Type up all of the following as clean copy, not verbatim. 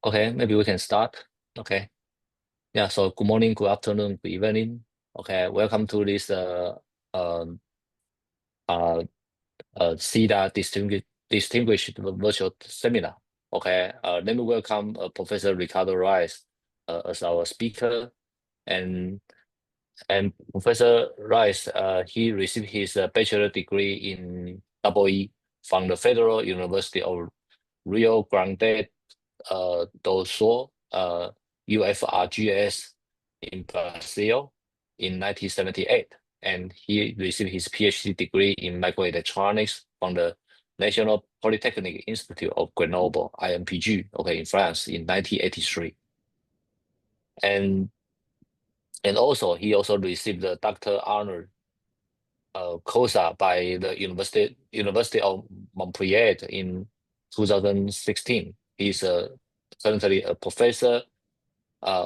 Okay, maybe we can start. Okay. Yeah, so good morning, good afternoon, good evening. Okay, welcome to this um uh CEDA distinguished virtual seminar. Okay, let me welcome Professor Ricardo Reis as our speaker, and Professor Reis, he received his bachelor degree in EE from the Federal University of Rio Grande do Sul, UFRGS in Brazil in 1978, and he received his PhD degree in microelectronics from the National Polytechnic Institute of Grenoble, IMPG, okay, in France in 1983. And also he also received the Doctor Honor COSA by the University of Montpellier in 2016. He's currently a professor,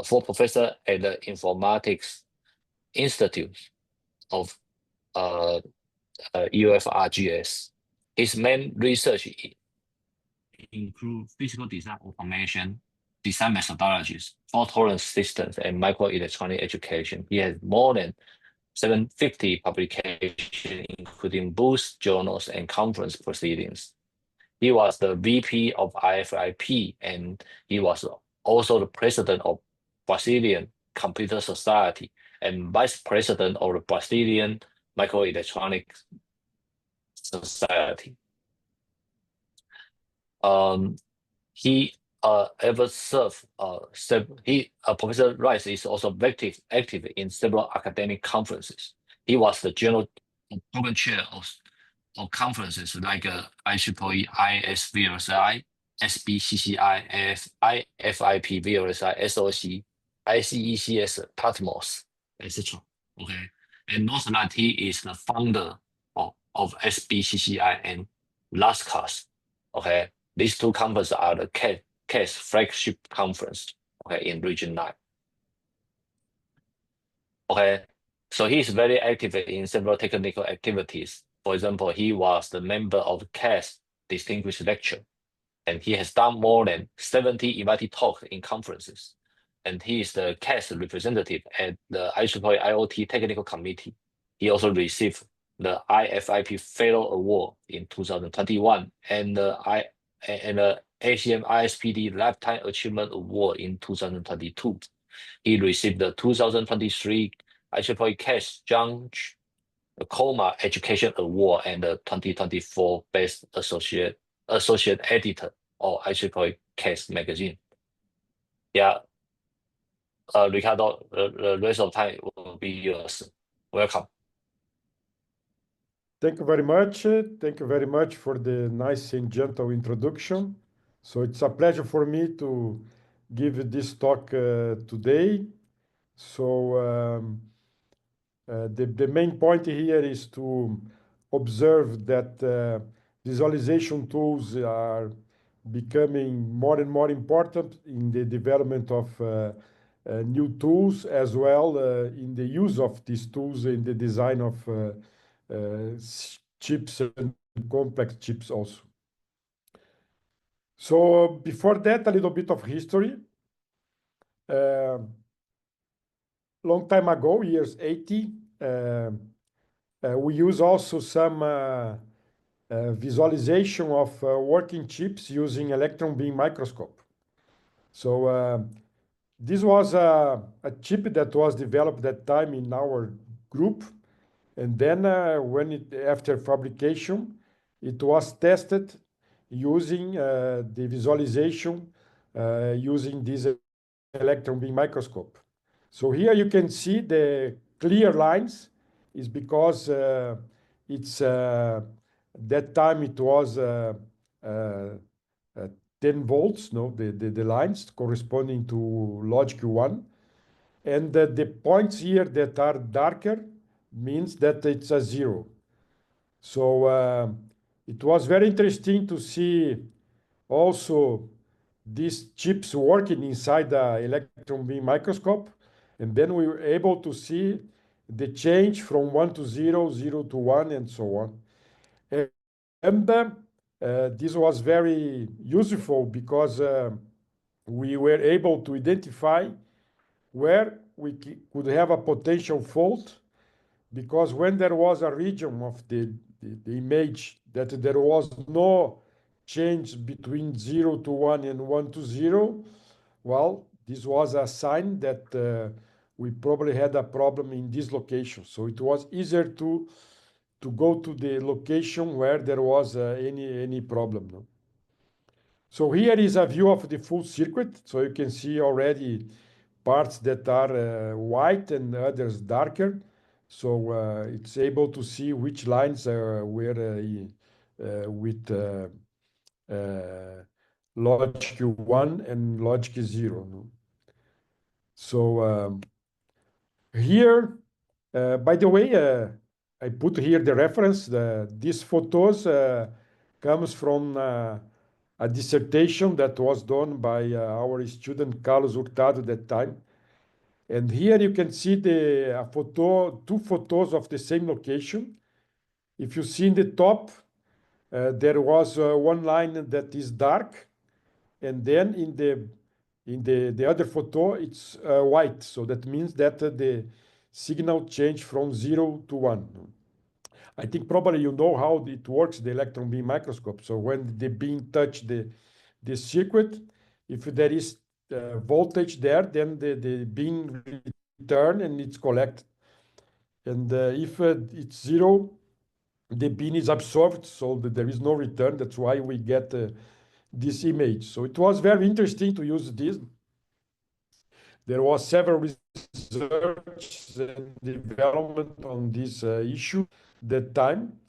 full professor at the Informatics Institute of UFRGS. His main research include physical design automation, design methodologies, fault tolerance systems, and microelectronic education. He has more than 750 publications, including books, journals, and conference proceedings. He was the VP of IFIP, and he was also the president of Brazilian Computer Society and vice president of the Brazilian Microelectronics Society. He ever served. Professor Rice is also active in several academic conferences. He was the general program chair of conferences like IEEE ISVLSI, SBCCI, IFIP VLSI, SOC, ICECS, Patmos, etc. Okay, and also that he is the founder of SBCCI and LASCAS. Okay, these two conferences are the CAS flagship conference, okay, in Region 9. Okay, so he's very active in several technical activities. For example, he was the member of CAS Distinguished Lecture, and he has done more than 70 invited talks in conferences. And he is the CAS representative at the IEEE IoT Technical Committee. He also received the IFIP Fellow Award in 2021 and the ACM ISPD Lifetime Achievement Award in 2022. He received the 2023 IEEE CAS John Coma Education Award and the 2024 Best Associate Editor of IEEE CAS magazine. Yeah, Ricardo, the rest of the time will be yours. Welcome. Thank you very much. Thank you very much for the nice and gentle introduction. So it's a pleasure for me to give this talk today. So the main point here is to observe that visualization tools are becoming more and more important in the development of new tools, as well in the use of these tools in the design of chips and complex chips also. So before that, a little bit of history. Long time ago, years 80, we use also some visualization of working chips using electron beam microscope. So this was a chip that was developed that time in our group. And then after fabrication, it was tested using the visualization using this electron beam microscope. So here you can see the clear lines is because it's that time it was 10 volts, no, the lines corresponding to logic 1. And the points here that are darker means that it's a 0. So it was very interesting to see also these chips working inside the electron beam microscope. And then we were able to see the change from 1 to 0, 0 to 1, and so on. And this was very useful because we were able to identify where we could have a potential fault, because when there was a region of the image that there was no change between 0 to 1 and 1 to 0, well, this was a sign that we probably had a problem in this location. So it was easier to go to the location where there was any problem. No? So here is a view of the full circuit. So you can see already parts that are white and others darker. So it's able to see which lines were with logic 1 and logic 0. No? So here, by the way, I put here the reference. These photos comes from a dissertation that was done by our student Carlos Hurtado at that time. And here you can see two photos of the same location. If you see in the top, there was one line that is dark, and then in the other photo, it's white. So that means that the signal changed from 0 to 1. I think probably you know how it works, the electron beam microscope. So when the beam touch the circuit, if there is voltage there, then the beam return and it's collected. And if it's 0, the beam is absorbed, so that there is no return. That's why we get this image. So it was very interesting to use this. There was several research and development on this issue that time.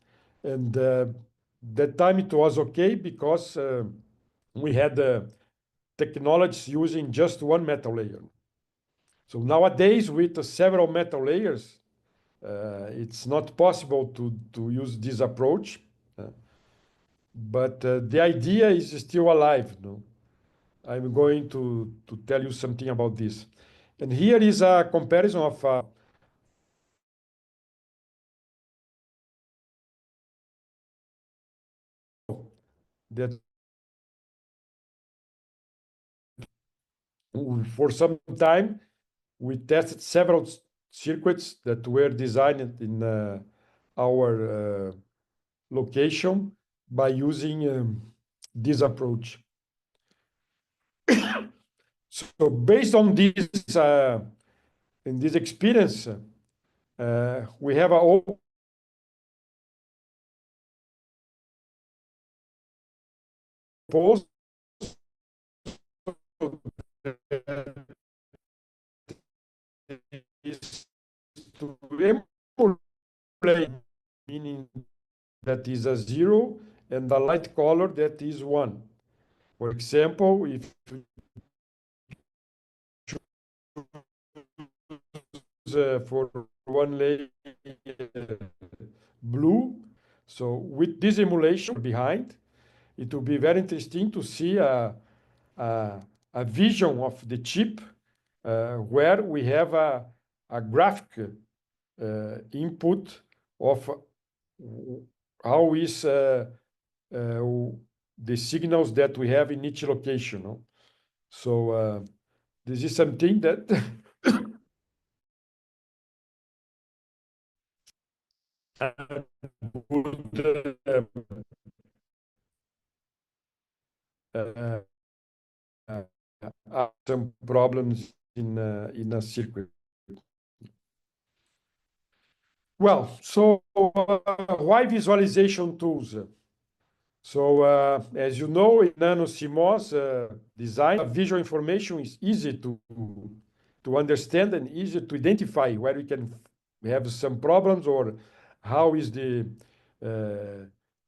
And that time it was okay because we had technologies using just one metal layer. So nowadays, with several metal layers, it's not possible to use this approach. But the idea is still alive. No? I'm going to tell you something about this. And here is a comparison of that for some time we tested several circuits that were designed in our location by using this approach. So based on this in this experience, we have a proposal is to emulate, meaning that is a 0 and a light color that is 1. For example, if you choose for one layer blue, so with this emulation behind, it will be very interesting to see a vision of the chip where we have a graphic input of how is the signals that we have in each location. No? So this is something that would some problems in a circuit. Well, so why visualization tools? So as you know, in nano CMOS design, visual information is easy to understand and easy to identify where we can have some problems or how is the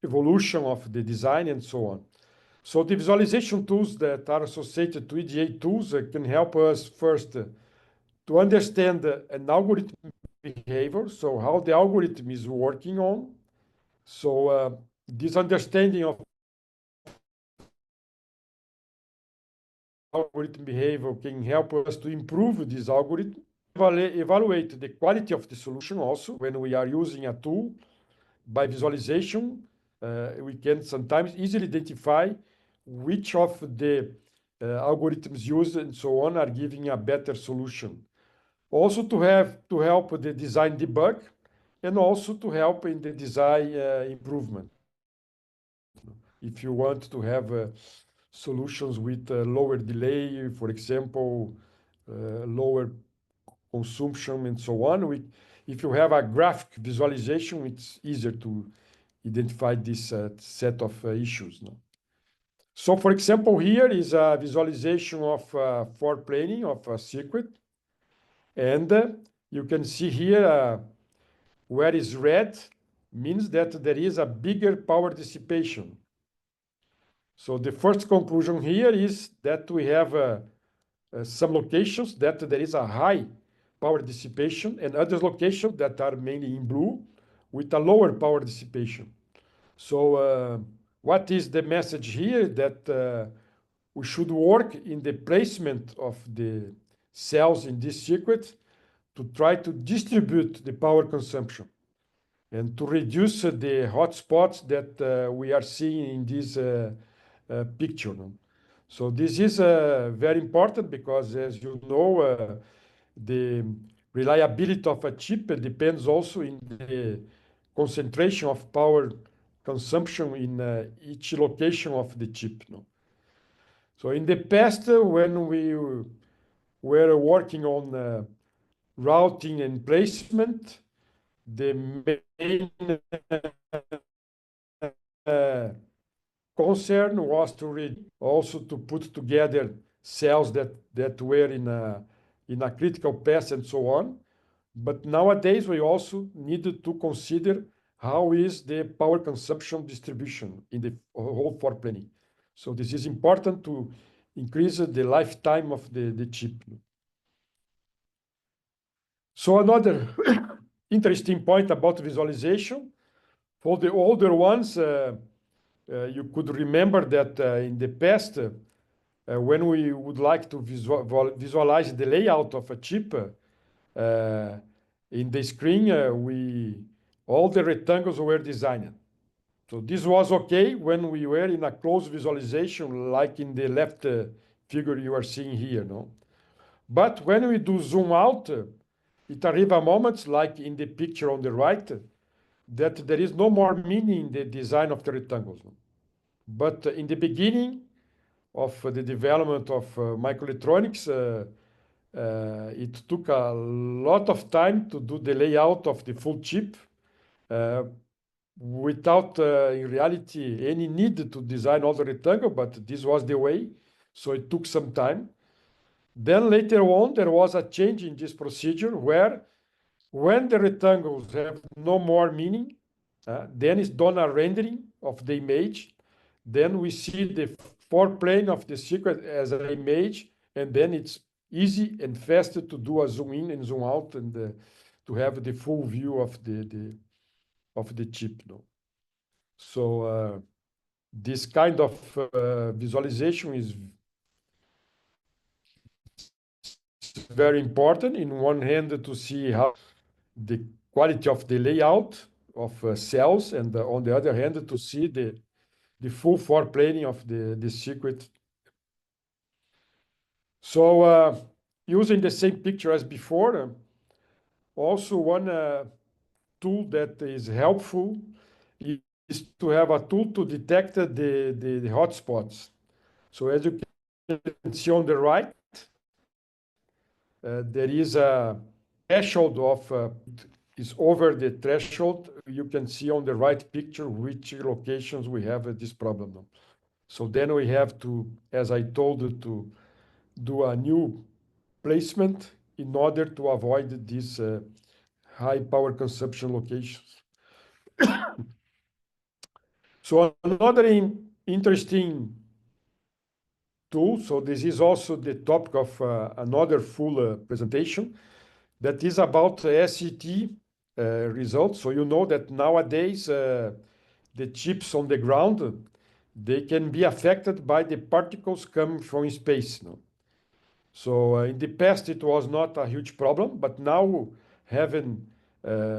evolution of the design and so on. So the visualization tools that are associated to EDA tools can help us first to understand an algorithm behavior, so how the algorithm is working on. So this understanding of algorithm behavior can help us to improve this algorithm. Evaluate the quality of the solution also when we are using a tool by visualization. We can sometimes easily identify which of the algorithms used and so on are giving a better solution. Also to help the design debug and also to help in the design improvement. If you want to have solutions with lower delay, for example, lower consumption and so on, if you have a graphic visualization, it's easier to identify this set of issues. No? So for example, here is a visualization of for planning of a circuit. And you can see here where is red means that there is a bigger power dissipation. So the first conclusion here is that we have some locations that there is a high power dissipation and other locations that are mainly in blue with a lower power dissipation. So what is the message here? That we should work in the placement of the cells in this circuit to try to distribute the power consumption and to reduce the hotspots that we are seeing in this picture. So this is very important because, as you know, the reliability of a chip depends also in the concentration of power consumption in each location of the chip. So in the past, when we were working on routing and placement, the main concern was to also to put together cells that were in a critical path and so on. But nowadays, we also needed to consider how is the power consumption distribution in the whole for planning. So this is important to increase the lifetime of the chip. So another interesting point about visualization, for the older ones, you could remember that in the past, when we would like to visualize the layout of a chip in the screen, all the rectangles were designed. So this was okay when we were in a close visualization, like in the left figure you are seeing here. No? But when we do zoom out, it arrives a moment, like in the picture on the right, that there is no more meaning in the design of the rectangles. But in the beginning of the development of microelectronics, it took a lot of time to do the layout of the full chip without, in reality, any need to design all the rectangle, but this was the way. So it took some time. Then later on, there was a change in this procedure where when the rectangles have no more meaning, then it's done a rendering of the image. Then we see the foreplane of the circuit as an image, and then it's easy and faster to do a zoom in and zoom out and to have the full view of the chip. No? So this kind of visualization is very important. In one hand, to see how the quality of the layout of cells, and on the other hand, to see the full foreplaning of the circuit. So using the same picture as before, also one tool that is helpful is to have a tool to detect the hotspots. So as you can see on the right, there is a threshold of is over the threshold. You can see on the right picture which locations we have this problem. So then we have to, as I told you, to do a new placement in order to avoid these high power consumption locations. So another interesting tool, so this is also the topic of another full presentation, that is about SET results. So you know that nowadays the chips on the ground, they can be affected by the particles coming from space. No? So in the past, it was not a huge problem, but now having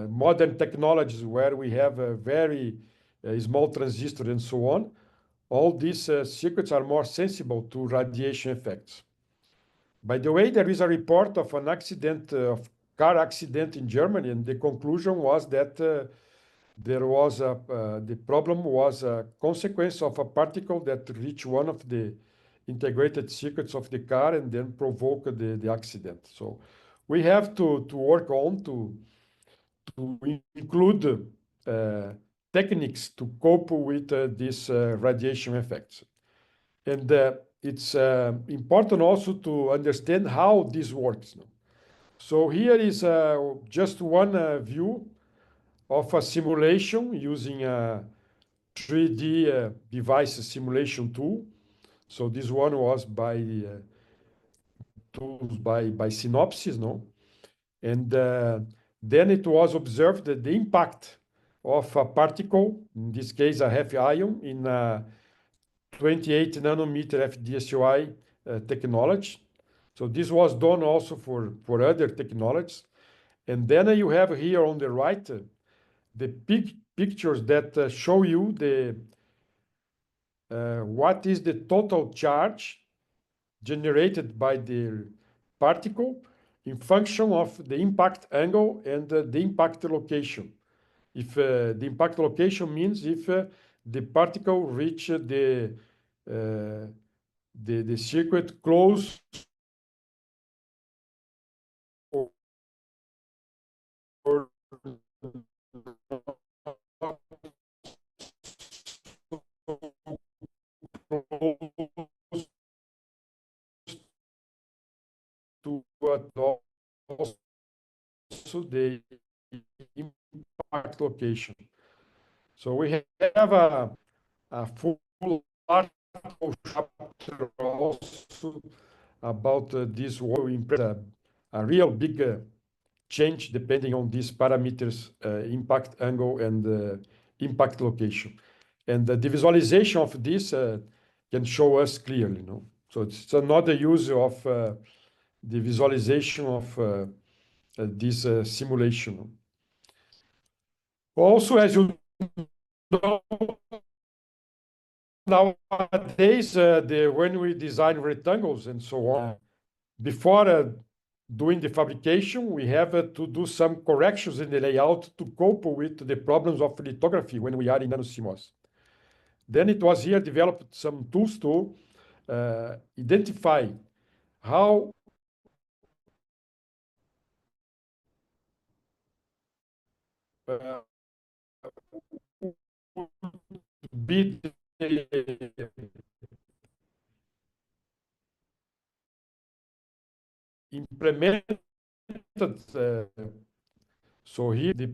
modern technologies where we have a very small transistor and so on, all these circuits are more sensible to radiation effects. By the way, there is a report of an accident, of car accident in Germany, and the conclusion was that the problem was a consequence of a particle that reached one of the integrated circuits of the car and then provoked the accident. So we have to work on to include techniques to cope with these radiation effects. And it's important also to understand how this works. So here is just one view of a simulation using a 3D device simulation tool. So this one was by tools by Synopsys, no? And then it was observed that the impact of a particle, in this case a heavy ion, in a 28 nanometer FDSOI technology. So this was done also for other technologies. And then you have here on the right the pictures that show you what is the total charge generated by the particle in function of the impact angle and the impact location. If the impact location means if the particle reach the circuit close or close to also the impact location. So we have a full article chapter also about this will impress a real big change depending on these parameters, impact angle and impact location. And the visualization of this can show us clearly. No? So it's another use of the visualization of this simulation. Also, as you know, nowadays, when we design rectangles and so on, before doing the fabrication, we have to do some corrections in the layout to cope with the problems of lithography when we are in nano-CMOS. Then it was here developed some tools to identify how be implemented. So here the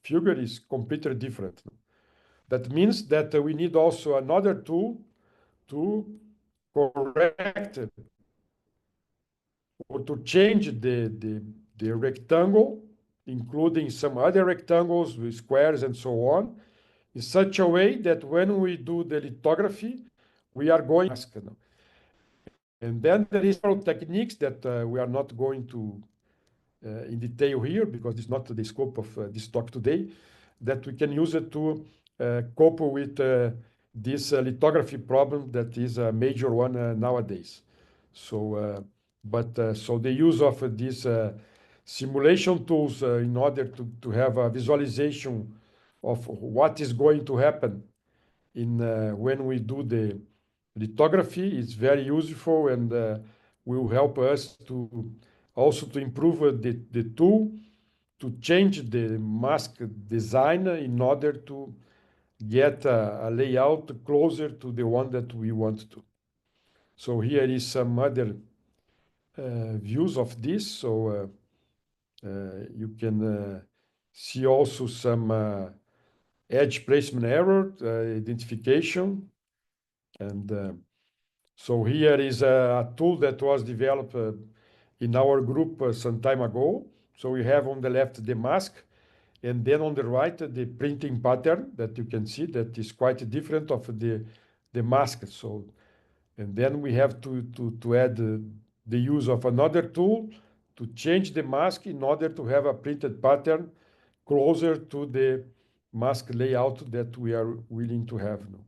figure is completely different. That means that we need also another tool to correct or to change the rectangle, including some other rectangles with squares and so on, in such a way that when we do the lithography, we are going. And then there is several techniques that we are not going to in detail here because it's not the scope of this talk today, that we can use it to cope with this lithography problem that is a major one nowadays. So, so the use of these simulation tools in order to have a visualization of what is going to happen in when we do the lithography is very useful and will help us to also to improve the tool to change the mask design in order to get a layout closer to the one that we want to. So here is some other views of this. So you can see also some edge placement error identification. And so here is a tool that was developed in our group some time ago. So we have on the left the mask, and then on the right the printing pattern that you can see that is quite different of the mask. So, and then we have to add the use of another tool to change the mask in order to have a printed pattern closer to the mask layout that we are willing to have now.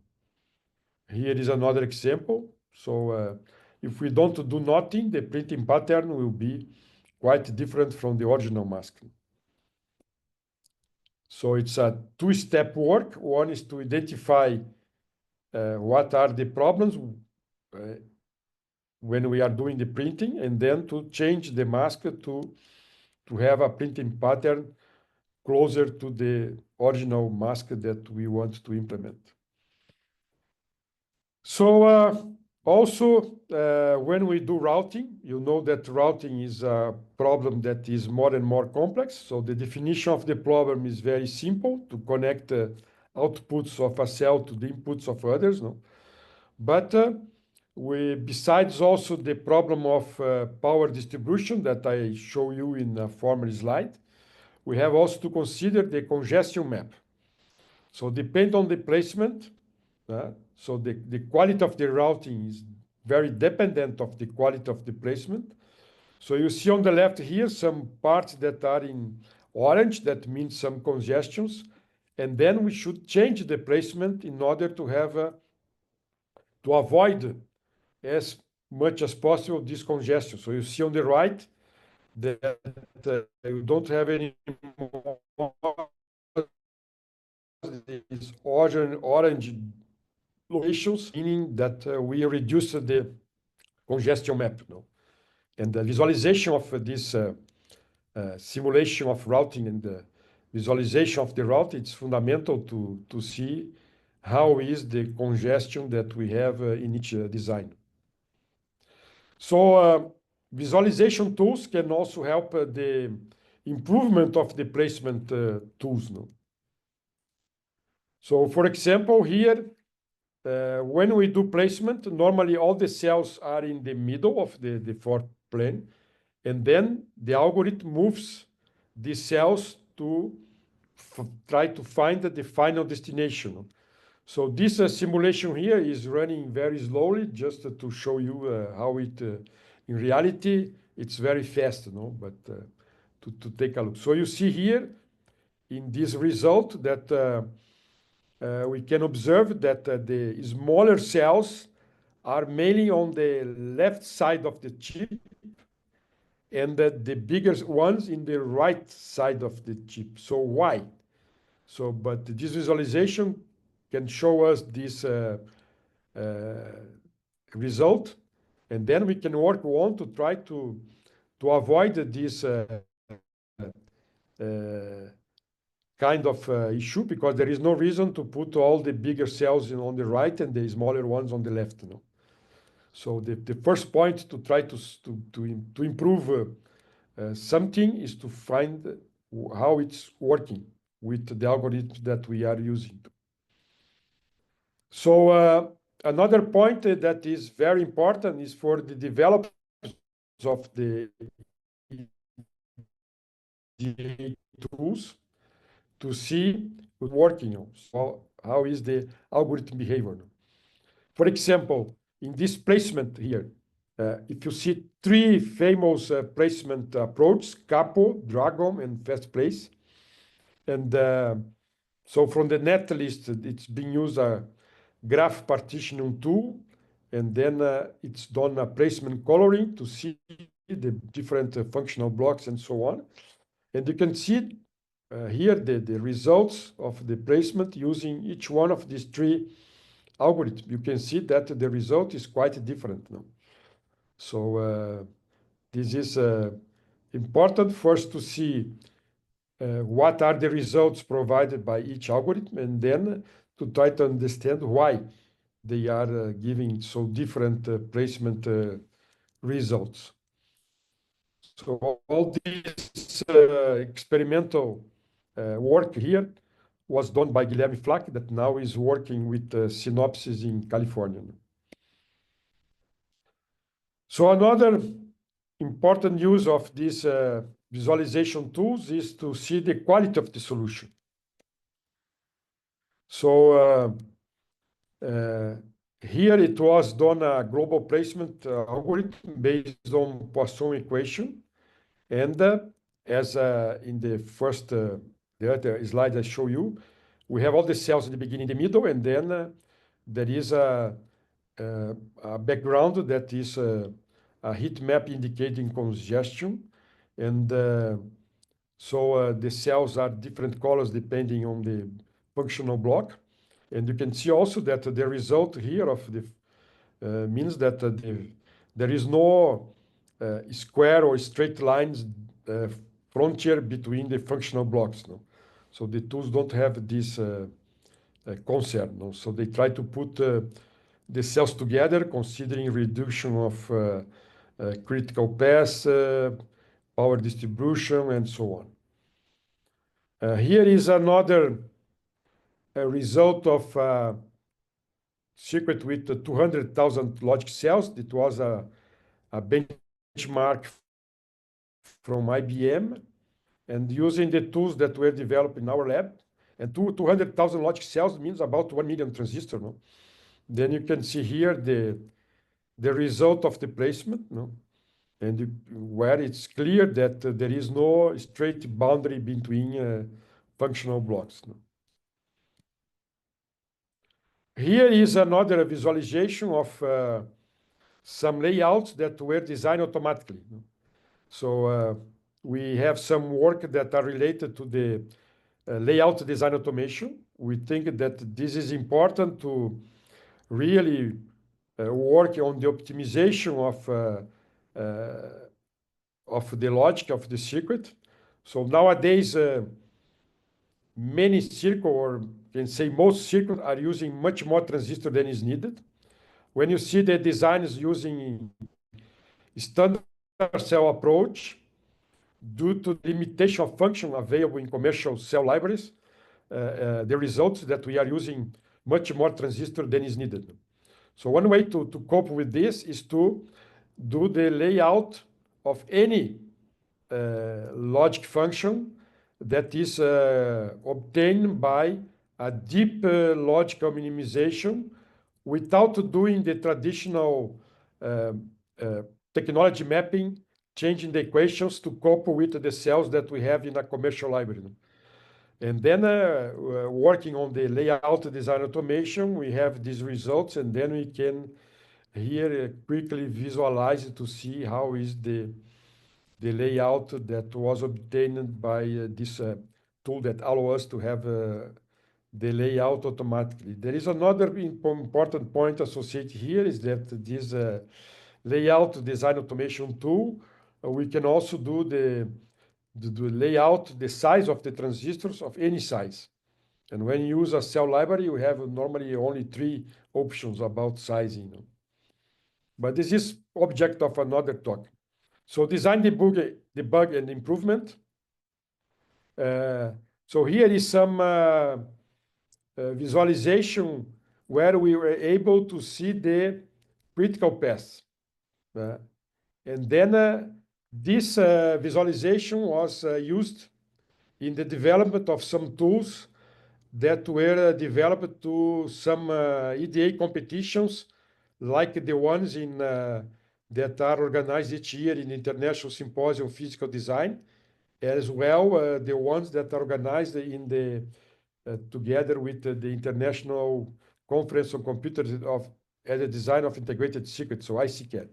Here is another example. So if we don't do nothing, the printing pattern will be quite different from the original mask. So it's a two-step work. One is to identify what are the problems when we are doing the printing, and then to change the mask to have a printing pattern closer to the original mask that we want to implement. So also, when we do routing, you know that routing is a problem that is more and more complex. So the definition of the problem is very simple: to connect outputs of a cell to the inputs of others. No? But besides also the problem of power distribution that I show you in a former slide, we have also to consider the congestion map. So depend on the placement. So the quality of the routing is very dependent of the quality of the placement. So you see on the left here some parts that are in orange, that means some congestions. And then we should change the placement in order to have to avoid as much as possible this congestion. So you see on the right that you don't have any more these orange locations, meaning that we reduce the congestion map. And the visualization of this simulation of routing and the visualization of the route, it's fundamental to see how is the congestion that we have in each design. So visualization tools can also help the improvement of the placement tools. So for example, here, when we do placement, normally all the cells are in the middle of the fourth plane, and then the algorithm moves the cells to try to find the final destination. So this simulation here is running very slowly, just to show you how it, in reality, it's very fast, but to take a look. So you see here in this result that we can observe that the smaller cells are mainly on the left side of the chip, and the bigger ones in the right side of the chip. So why? But this visualization can show us this result, and then we can work on to try to avoid this kind of issue, because there is no reason to put all the bigger cells on the right and the smaller ones on the left. So the first point to try to improve something is to find how it's working with the algorithm that we are using. So another point that is very important is for the developers of the tools to see working. So how is the algorithm behavior? For example, in this placement here, if you see three famous placement approaches: capo, dragon, and fast place. And so from the net list, it's being used a graph partitioning tool, and then it's done a placement coloring to see the different functional blocks and so on. And you can see here the results of the placement using each one of these three algorithms. You can see that the result is quite different now. So this is important first to see what are the results provided by each algorithm, and then to try to understand why they are giving so different placement results. So all this experimental work here was done by Guilherme Flack, that now is working with Synopsys in California. So another important use of these visualization tools is to see the quality of the solution. So here it was done a global placement algorithm based on Poisson equation. And as in the first the other slide I show you, we have all the cells in the beginning, the middle, and then there is a background that is a heat map indicating congestion. And so the cells are different colors depending on the functional block. And you can see also that the result here of the means that there is no square or straight lines frontier between the functional blocks. No? So the tools don't have this concern. No? So they try to put the cells together, considering reduction of critical path, power distribution, and so on. Here is another result of circuit with 200,000 logic cells. It was a benchmark from IBM, and using the tools that were developed in our lab. And 200,000 logic cells means about 1 million transistors. No? Then you can see here the result of the placement, no? And where it's clear that there is no straight boundary between functional blocks. No? Here is another visualization of some layouts that were designed automatically. No? So we have some work that are related to the layout design automation. We think that this is important to really work on the optimization of the logic of the circuit. So nowadays, many circuits, or can say most circuits, are using much more transistor than is needed. When you see the designs using standard cell approach, due to the limitation of function available in commercial cell libraries, the results that we are using much more transistor than is needed. So one way to cope with this is to do the layout of any logic function that is obtained by a deep logical minimization without doing the traditional technology mapping, changing the equations to cope with the cells that we have in a commercial library. And then working on the layout design automation, we have these results, and then we can here quickly visualize to see how is the layout that was obtained by this tool that allows us to have the layout automatically. There is another important point associated here is that this layout design automation tool, we can also do the layout, the size of the transistors of any size. And when you use a cell library, you have normally only 3 options about sizing. But this is object of another talk. So design, debug, and improvement. So here is some visualization where we were able to see the critical paths. And then this visualization was used in the development of some tools that were developed to some EDA competitions, like the ones in that are organized each year in the International Symposium of Physical Design, as well the ones that are organized in the together with the International Conference on Computers as a Design of Integrated Circuits, so ICCAD.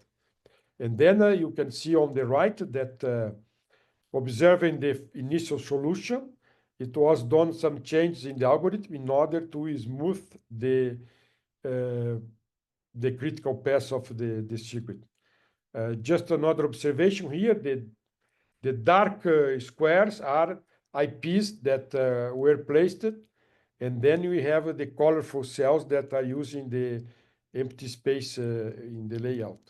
And then you can see on the right that observing the initial solution, it was done some changes in the algorithm in order to smooth the critical path of the circuit. Just another observation here, the dark squares are IPs that were placed, and then we have the colorful cells that are using the empty space in the layout.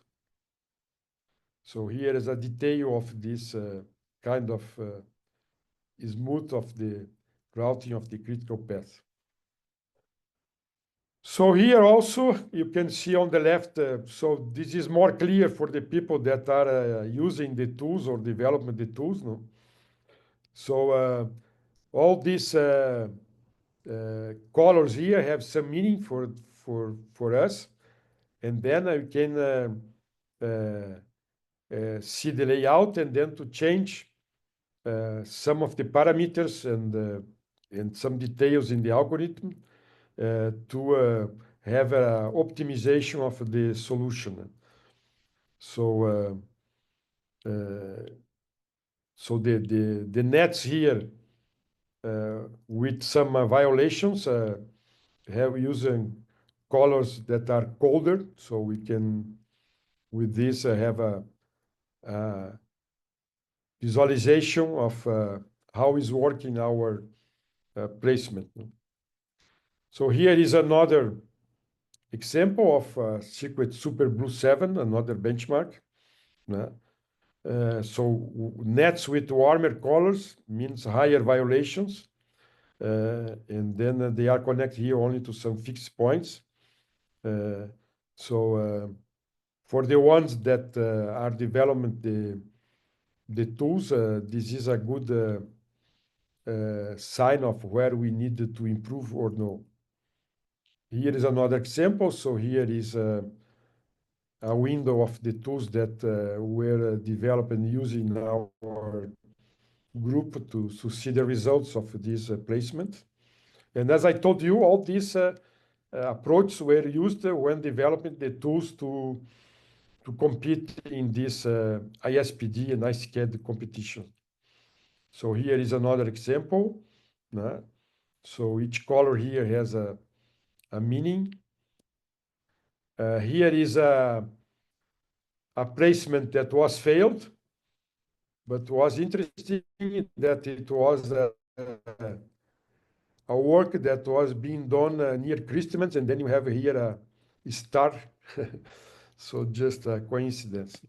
So here is a detail of this kind of smooth of the routing of the critical path. So here also you can see on the left, so this is more clear for the people that are using the tools or developing the tools. No? So all these colors here have some meaning for us. And then I can see the layout and then to change some of the parameters and some details in the algorithm to have a optimization of the solution. So so the nets here with some violations have using colors that are colder, so we can with this have a visualization of how is working our placement. So here is another example of Secret Super Blue 7, another benchmark. So nets with warmer colors means higher violations. And then they are connected here only to some fixed points. So for the ones that are developing the tools, this is a good sign of where we need to improve or no. Here is another example. So here is a window of the tools that were developed and used in our group to see the results of this placement. And as I told you, all these approaches were used when developing the tools to compete in this ISPD and ICAD competition. So here is another example. So each color here has a meaning. Here is a placement that was failed, but was interesting that it was a work that was being done near Christmas, and then you have here a star. So just a coincidence.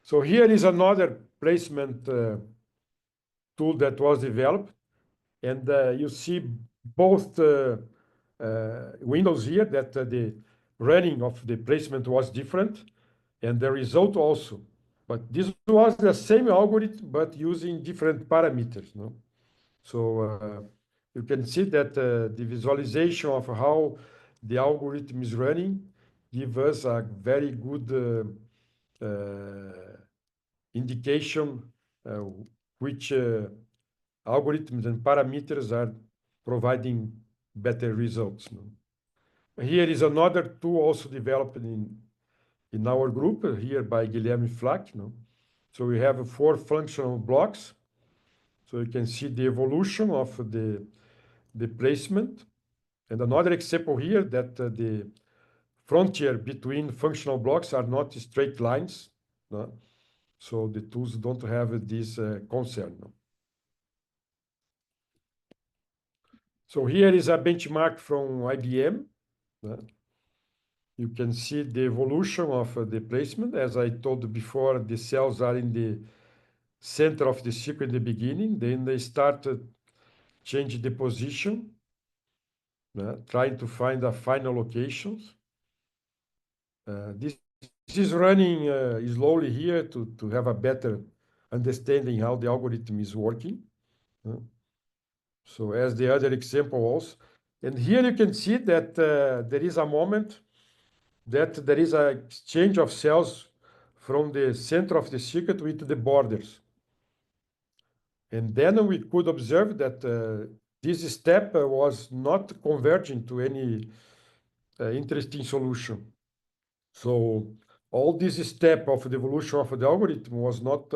So here is another placement tool that was developed, and you see both windows here that the running of the placement was different, and the result also. But this was the same algorithm, but using different parameters. No? So you can see that the visualization of how the algorithm is running give us a very good indication which algorithms and parameters are providing better results. No? Here is another tool also developed in our group here by Guilherme Flack. No? So we have 4 functional blocks. So you can see the evolution of the placement. And another example here that the frontier between functional blocks are not straight lines. No? So the tools don't have this concern. No? So here is a benchmark from IBM. You can see the evolution of the placement. As I told before, the cells are in the center of the circle in the beginning. Then they start to change the position, trying to find the final locations. This is running slowly here to have a better understanding how the algorithm is working. So as the other example also. And here you can see that there is a moment that there is a exchange of cells from the center of the circuit with the borders. And then we could observe that this step was not converging to any interesting solution. So all this step of the evolution of the algorithm was not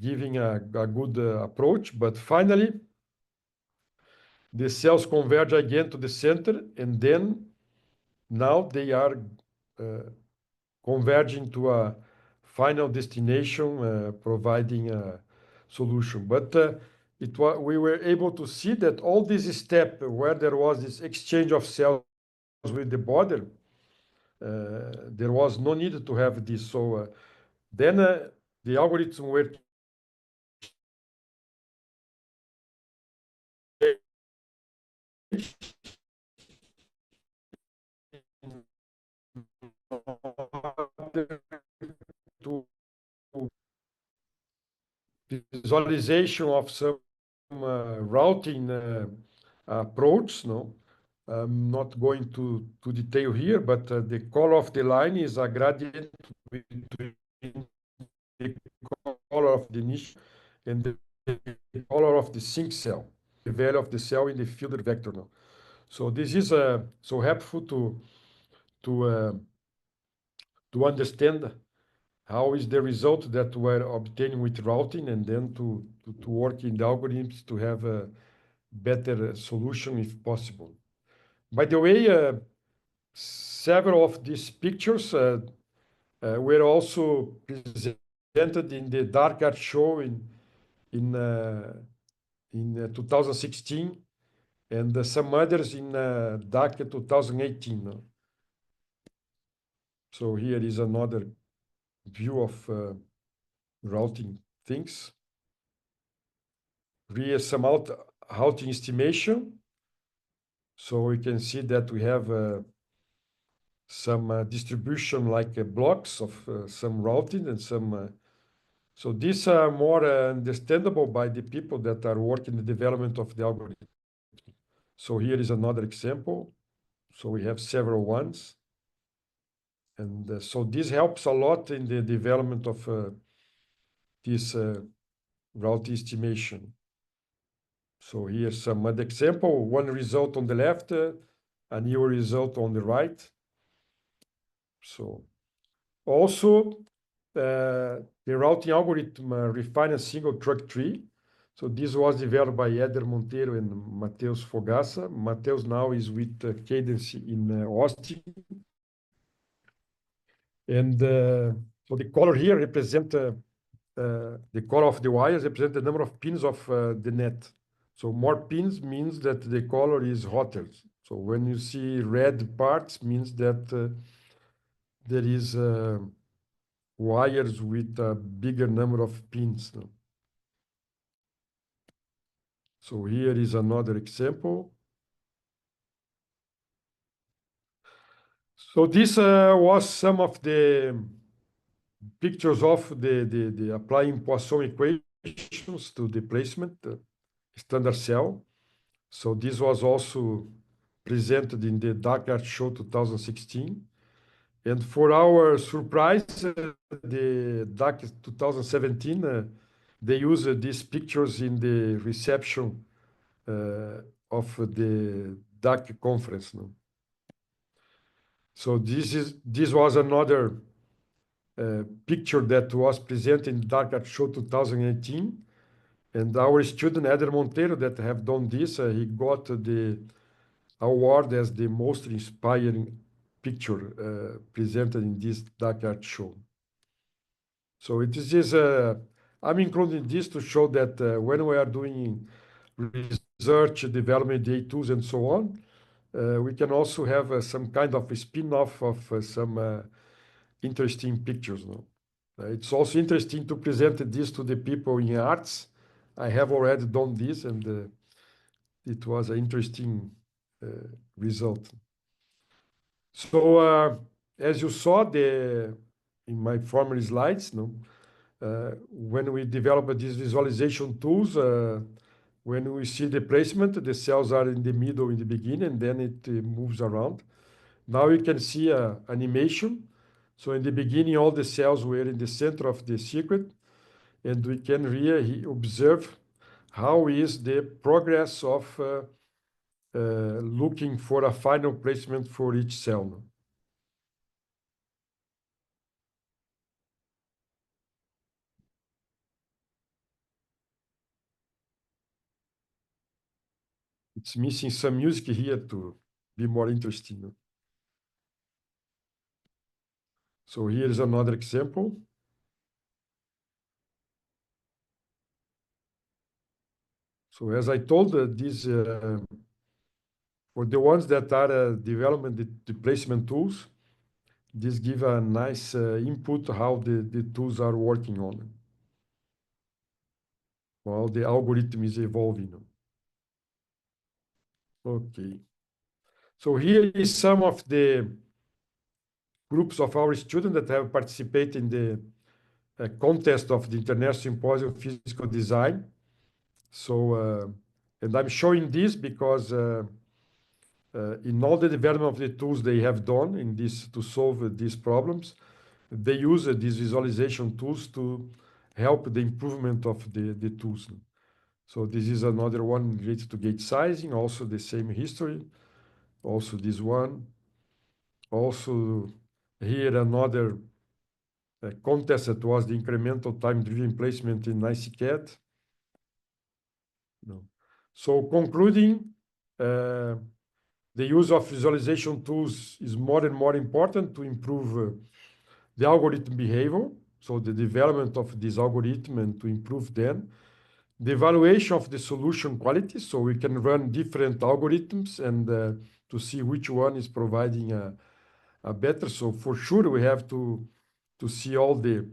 giving a good approach, but finally the cells converge again to the center, and then now they are converging to a final destination, providing a solution. But we were able to see that all this step where there was this exchange of cells with the border, there was no need to have this. So then the algorithms were to visualization of some routing approach. No, I'm not going to detail here, but the color of the line is a gradient between the color of the niche and the color of the sink cell, the value of the cell in the filter vector. No. So this is so helpful to to understand how is the result that we're obtaining with routing, and then to work in the algorithms to have a better solution if possible. By the way, several of these pictures were also presented in the Dark Art show in 2016, and some others in DAC 2018. So here is another view of routing things. Here some routing estimation. So we can see that we have some distribution like blocks of some routing and some. So these are more understandable by the people that are working the development of the algorithm. So here is another example. So we have several ones. And so this helps a lot in the development of this route estimation. So here's some other example, one result on the left, a new result on the right. So also the routing algorithm refine a single truck tree. So this was developed by Eder Monteiro and Mateus Fogaça. Mateus now is with Cadence in Austin. And so the color here represent the color of the wires represent the number of pins of the net. So more pins means that the color is hotter. So when you see red parts means that there is wires with a bigger number of pins. So here is another example. So this was some of the pictures of the applying Poisson equations to the placement, standard cell. So this was also presented in the Dakar Show 2016. And for our surprise, the Dakar 2017, they used these pictures in the reception of the DAC conference. No? So this was another picture that was presented in Dakar Show 2018. And our student, Eder Monteiro, that have done this, he got the award as the most inspiring picture presented in this Dakar show. So it is just, I'm including this to show that when we are doing research, development, day tools, and so on, we can also have some kind of a spin-off of some interesting pictures. No? It's also interesting to present this to the people in arts. I have already done this, and it was an interesting result. So as you saw in my former slides, no, when we develop these visualization tools, when we see the placement, the cells are in the middle in the beginning, and then it moves around. Now you can see animation. So in the beginning, all the cells were in the center of the circuit, and we can really observe how is the progress of looking for a final placement for each cell. It's missing some music here to be more interesting. So here is another example. So as I told, these for the ones that are developing the placement tools, this give a nice input how the tools are working on, while the algorithm is evolving. Okay. So here is some of the groups of our students that have participated in the contest of the International Symposium of Physical Design. So, and I'm showing this because in all the development of the tools they have done in this to solve these problems, they use these visualization tools to help the improvement of the tools. So this is another one related to gate sizing, also the same history. Also this one. Also here another contest that was the incremental time-driven placement in ICCAD. No. So concluding, the use of visualization tools is more and more important to improve the algorithm behavior. So the development of this algorithm and to improve them. The evaluation of the solution quality, so we can run different algorithms and to see which one is providing a better. So for sure we have to see all the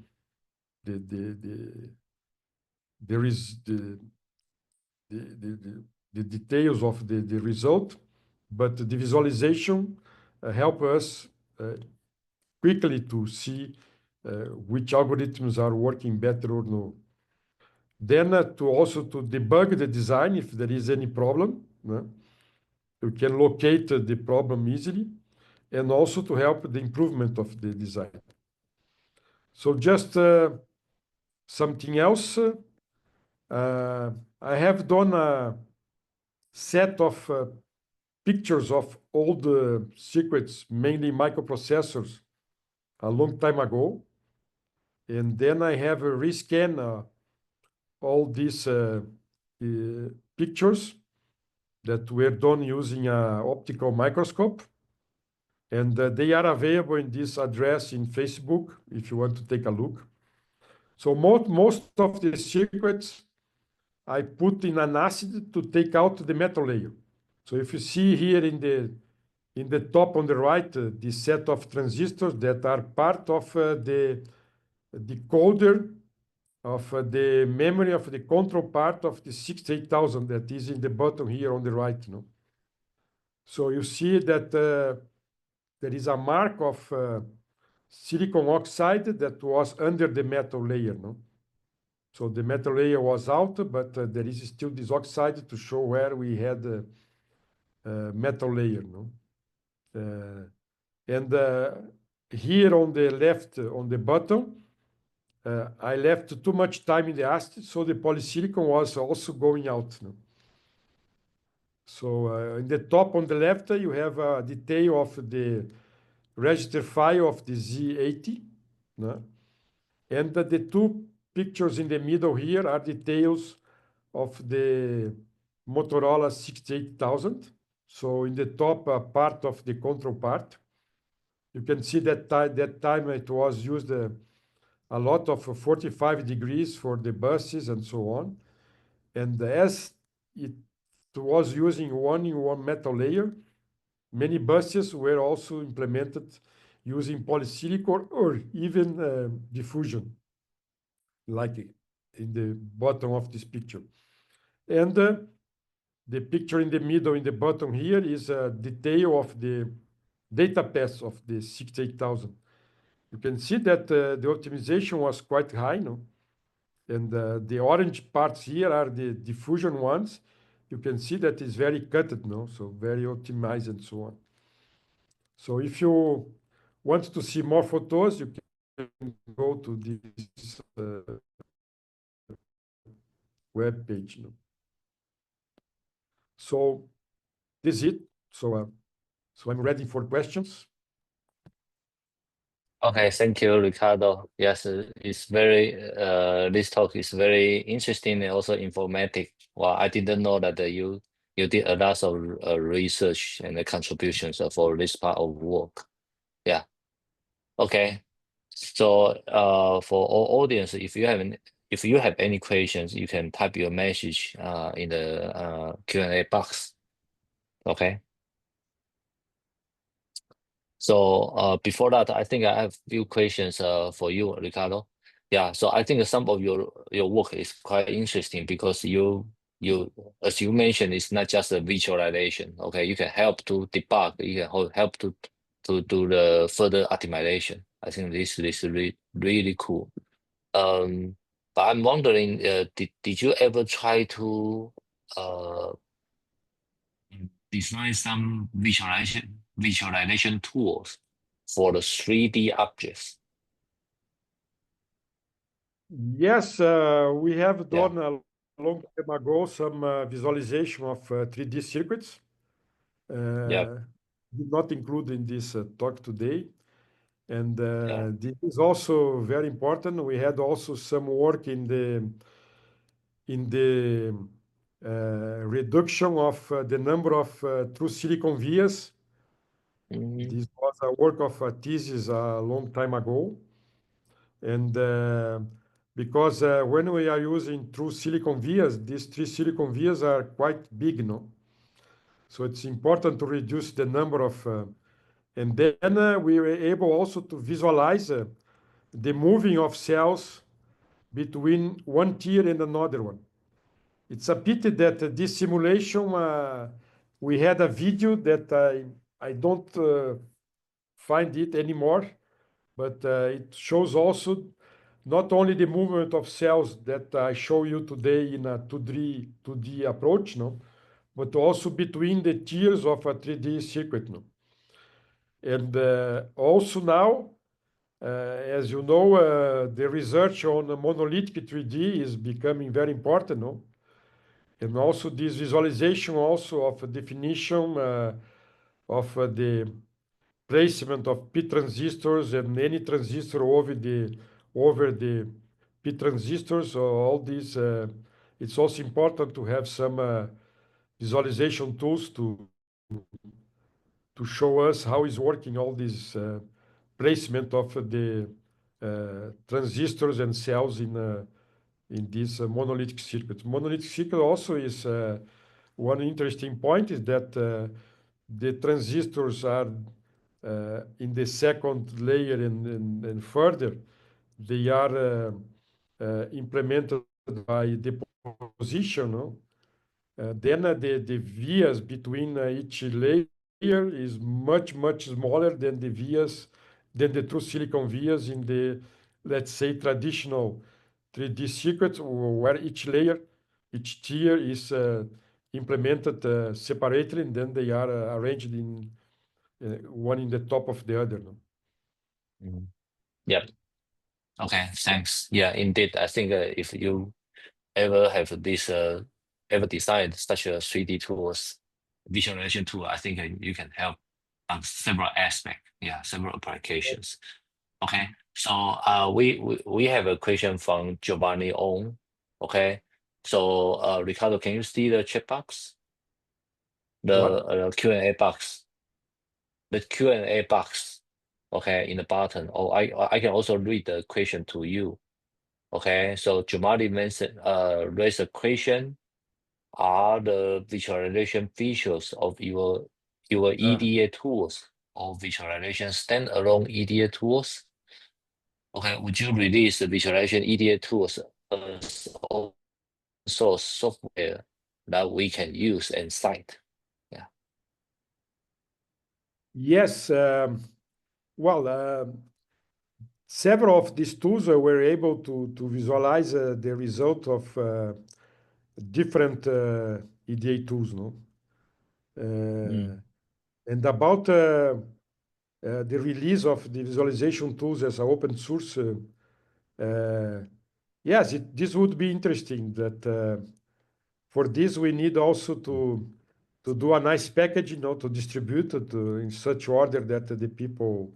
there is the details of the result, but the visualization help us quickly to see which algorithms are working better or no. Then to also to debug the design if there is any problem. You can locate the problem easily, and also to help the improvement of the design. So just something else. I have done a set of pictures of old circuits, mainly microprocessors, a long time ago. And then I have rescan all these pictures that were done using an optical microscope. And they are available in this address in Facebook if you want to take a look. So most of the circuits I put in an acid to take out the metal layer. So if you see here in the top on the right, the set of transistors that are part of the decoder of the memory of the control part of the 68000 that is in the bottom here on the right. So you see that there is a mark of silicon oxide that was under the metal layer. So the metal layer was out, but there is still this oxide to show where we had the metal layer. And here on the left, on the bottom, I left too much time in the acid, so the polysilicon was also going out. So in the top on the left, you have a detail of the register file of the Z80. And the two pictures in the middle here are details of the Motorola 68000. So in the top part of the control part, you can see that that time it was used a lot of 45 degrees for the buses and so on. And as it was using one-in-one metal layer, many buses were also implemented using polysilicon or even diffusion, like in the bottom of this picture. And the picture in the middle, in the bottom here, is a detail of the data paths of the 68000. You can see that the optimization was quite high, And the orange parts here are the diffusion ones. You can see that it's very cutted, So very optimized and so on. So if you want to see more photos, you can go to this web page. So this is it. So I'm ready for questions. Okay, thank you, Ricardo. Yes, it's very this talk is very interesting and also informative. Well, I didn't know that you did a lot of research and contributions for this part of work. Yeah. Okay. So for all audience, if you have any questions, you can type your message in the Q&A box. Okay. So before that, I think I have a few questions for you, Ricardo. Yeah, so I think some of your work is quite interesting because you as you mentioned, it's not just a visualization. Okay, you can help to debug, you can help to do the further optimization. I think this is really cool. But I'm wondering, did you ever try to uh design some visualization tools for the 3D objects? Yes, we have Yeah. done a long time ago some visualization of 3D circuits. Yeah. did not include in this talk today. And Yeah. this is also very important. We had also some work in the reduction of the number of true silicon vias. Mm, This was a work of a thesis a long time ago. And because when we are using true silicon vias, these three silicon vias are quite big, no? So it's important to reduce the number of, and then we were able also to visualize the moving of cells between one tier and another one. It's a pity that this simulation, we had a video that I don't find it anymore, but it shows also not only the movement of cells that I show you today in a 2D approach, no, but also between the tiers of a 3D circuit, no. And also now, as you know, the research on monolithic 3D is becoming very important, no? And also this visualization also of a definition of the placement of p transistors and any transistor over the p transistors. So all these, it's also important to have some visualization tools to show us how is working all this placement of the transistors and cells in this monolithic circuit. Monolithic circuit also is one interesting point is that the transistors are in the second layer and further, they are implemented by deposition, no? Then the vias between each layer is much, much smaller than than the true silicon vias in the, let's say, traditional 3D circuits, where each layer, each tier is implemented separately, and then they are arranged in one in the top of the other, no? mm. Yep. Okay, thanks. Yeah, indeed. I think if you ever have this ever designed such a 3D tools visualization tool, I think you can help on several aspects. Yeah, several applications. Okay, so we have a question from Giovanni On. Okay, so Ricardo, can you see the chat box, the What? Q&A box, the Q&A box? Okay, in the bottom. Oh, I can also read the question to you. Okay, so Giovanni mentioned raise a question. Are the visualization features of your Uh, EDA tools or visualization standalone EDA tools? Okay, would you release the visualization EDA tools as open source software that we can use and cite? Yeah. yes. Well, several of these tools were able to visualize the result of different EDA tools, no? Uh, Mm, and about the release of the visualization tools as an open source, uh, yes, this would be interesting. That for this we need also to do a nice package, to distribute it in such order that the people.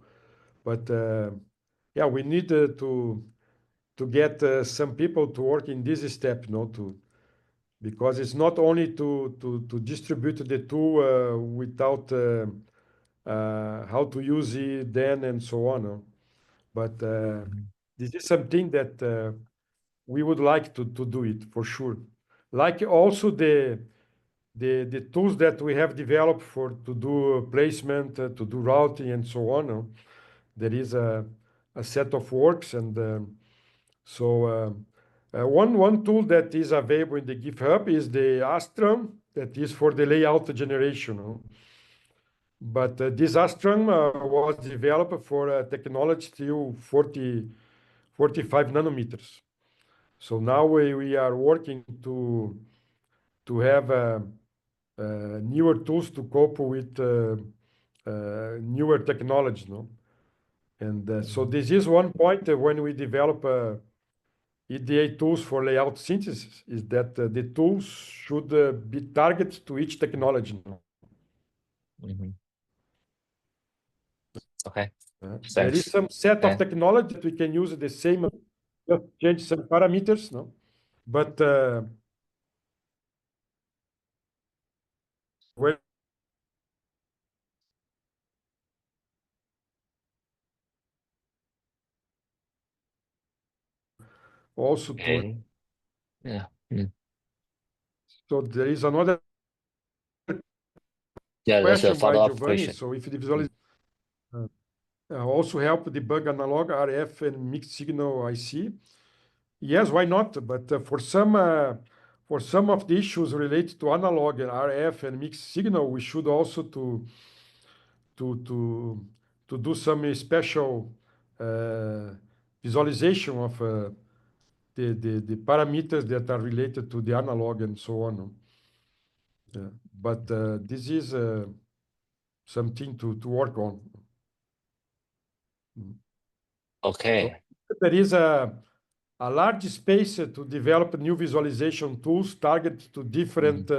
But yeah, we need to get some people to work in this step, to because it's not only to distribute the tool without how to use it then and so on, no? But mhm, this is something that we would like to do it for sure. Like also the tools that we have developed for to do placement, to do routing and so on, no? There is a set of works and so one tool that is available in the GitHub is the Astrum that is for the layout generation, no? But this Astrum was developed for technology till 45 nanometers. So now we are working to have newer tools to cope with newer technology, no? And so mhm, this is one point when we develop EDA tools for layout synthesis, is that the tools should be targeted to each technology, no? mhm. Okay. There is Thanks. some set of Okay. technology that we can use the same, just change some parameters, no? But when also to, Okay. Yeah. Mm. so there is another Yeah, that's a question by follow-up Giovanni. question. So if the Mm. visualization also help debug analog, RF, and mixed signal IC, yes, why not? But for some of the issues related to analog and RF and mixed signal, we should also to to to do some special visualization of the parameters that are related to the analog and so on. But this is something to work on. So Okay. there is a large space to develop new visualization tools targeted to different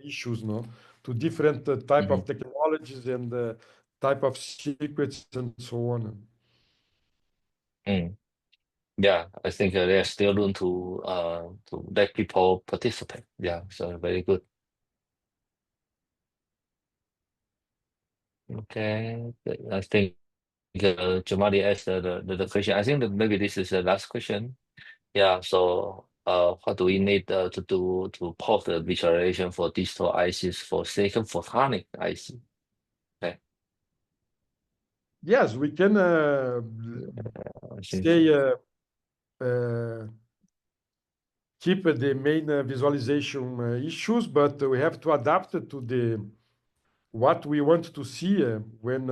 issues, no? To different type Mhm. of technologies and type of circuits and so on. Mm. Yeah, I think there's still room to let people participate. Yeah, so very good. Okay, I think Jamali asked the question. I think that maybe this is the last question. Yeah, so what do we need to do to port the visualization for digital ICs for silicon photonic IC? Okay, Yes, we can I think say uh, keep the main visualization issues, but we have to adapt it to the what we want to see when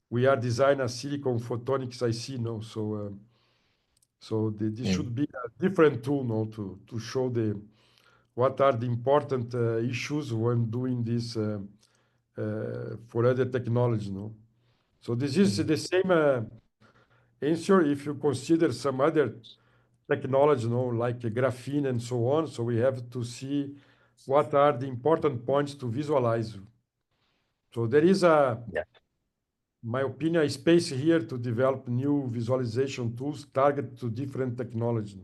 we are designing a silicon photonics IC, no? So this mm, should be a different tool, no, to show what are the important issues when doing this for other technology, no? So this is mm, the same answer if you consider some other technology, like graphene and so on. So we have to see what are the important points to visualize. So there is yeah. my opinion, a space here to develop new visualization tools targeted to different technology.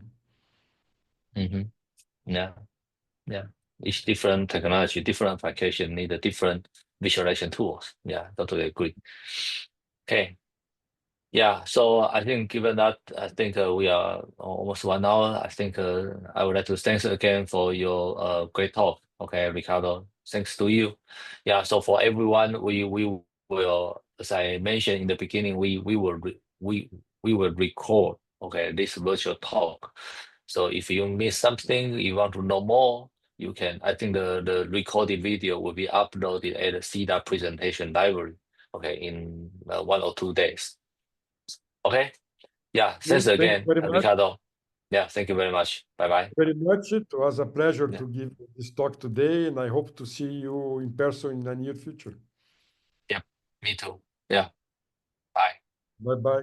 Hmm. Yeah. Yeah. Each different technology, different application need a different visualization tools. Yeah, totally agree. Okay. Yeah, so I think given that, I think we are almost 1 hour. I think I would like to thanks again for your great talk. Okay, Ricardo, thanks to you. Yeah, so for everyone, we will, as I mentioned in the beginning, we will record, okay, this virtual talk. So if you miss something, you want to know more, you can. I think the recorded video will be uploaded at the CEDA presentation library. Okay, in 1 or 2 days. Okay. Yeah. Okay, Thanks thank you again, very much. Ricardo. Yeah. Thank you very much. Bye bye. Very much. It was a pleasure Yeah. to give this talk today, and I hope to see you in person in the near future. Yep. Me too. Yeah. Bye. Bye bye.